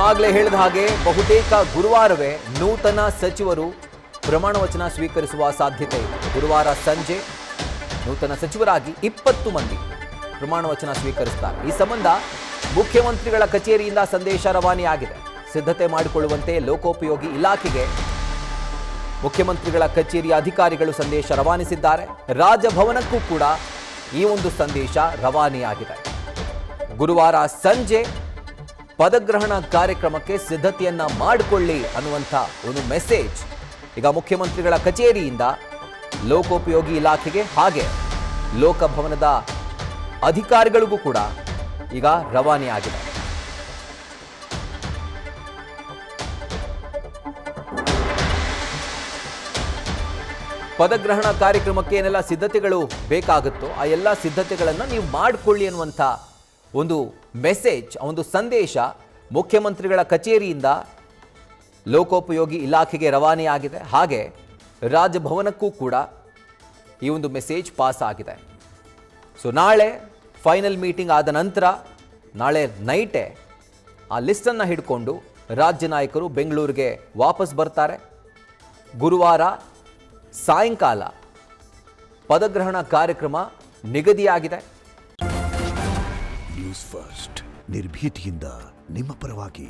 ಆಗಲೇ ಹೇಳಿದ ಹಾಗೆ ಬಹುತೇಕ ಗುರುವಾರವೇ ನೂತನ ಸಚಿವರು ಪ್ರಮಾಣ ವಚನ ಸ್ವೀಕರಿಸುವ ಸಾಧ್ಯತೆ ಇದೆ. ಗುರುವಾರ ಸಂಜೆ ನೂತನ ಸಚಿವರಾಗಿ 20 ಮಂದಿ ಪ್ರಮಾಣ ವಚನ ಸ್ವೀಕರಿಸುತ್ತಾರೆ. ಈ ಸಂಬಂಧ ಮುಖ್ಯಮಂತ್ರಿಗಳ ಕಚೇರಿಯಿಂದ ಸಂದೇಶ ರವಾನೆಯಾಗಿದೆ. ಸಿದ್ಧತೆ ಮಾಡಿಕೊಳ್ಳುವಂತೆ ಲೋಕೋಪಯೋಗಿ ಇಲಾಖೆಗೆ ಮುಖ್ಯಮಂತ್ರಿಗಳ ಕಚೇರಿಯ ಅಧಿಕಾರಿಗಳು ಸಂದೇಶ ರವಾನಿಸಿದ್ದಾರೆ. ರಾಜಭವನಕ್ಕೂ ಕೂಡ ಈ ಒಂದು ಸಂದೇಶ ರವಾನೆಯಾಗಿದೆ. ಗುರುವಾರ ಸಂಜೆ ಪದಗ್ರಹಣ ಕಾರ್ಯಕ್ರಮಕ್ಕೆ ಸಿದ್ಧತೆಯನ್ನ ಮಾಡಿಕೊಳ್ಳಿ ಅನ್ನುವಂಥ ಒಂದು ಮೆಸೇಜ್ ಈಗ ಮುಖ್ಯಮಂತ್ರಿಗಳ ಕಚೇರಿಯಿಂದ ಲೋಕೋಪಯೋಗಿ ಇಲಾಖೆಗೆ ಹಾಗೆ ಲೋಕಭವನದ ಅಧಿಕಾರಿಗಳಿಗೂ ಕೂಡ ಈಗ ರವಾನೆಯಾಗಿದೆ. ಪದಗ್ರಹಣ ಕಾರ್ಯಕ್ರಮಕ್ಕೆ ಏನೆಲ್ಲ ಸಿದ್ಧತೆಗಳು ಬೇಕಾಗುತ್ತೋ ಆ ಎಲ್ಲ ಸಿದ್ಧತೆಗಳನ್ನು ನೀವು ಮಾಡಿಕೊಳ್ಳಿ ಅನ್ನುವಂಥ ಒಂದು ಮೆಸೇಜ್, ಒಂದು ಸಂದೇಶ ಮುಖ್ಯಮಂತ್ರಿಗಳ ಕಚೇರಿಯಿಂದ ಲೋಕೋಪಯೋಗಿ ಇಲಾಖೆಗೆ ರವಾನೆಯಾಗಿದೆ. ಹಾಗೆ ರಾಜಭವನಕ್ಕೂ ಕೂಡ ಈ ಒಂದು ಮೆಸೇಜ್ ಪಾಸ್ ಆಗಿದೆ. ಸೊ ನಾಳೆ ಫೈನಲ್ ಮೀಟಿಂಗ್ ಆದ ನಂತರ ನಾಳೆ ನೈಟೇ ಆ ಲಿಸ್ಟನ್ನು ಹಿಡ್ಕೊಂಡು ರಾಜ್ಯ ನಾಯಕರು ಬೆಂಗಳೂರಿಗೆ ವಾಪಸ್ ಬರ್ತಾರೆ. ಗುರುವಾರ ಸಾಯಂಕಾಲ ಪದಗ್ರಹಣ ಕಾರ್ಯಕ್ರಮ ನಿಗದಿಯಾಗಿದೆ. ನ್ಯೂಸ್ ಫಸ್ಟ್ ನಿರ್ಭೀತಿಯಿಂದ ನಿಮ್ಮ ಪರವಾಗಿ.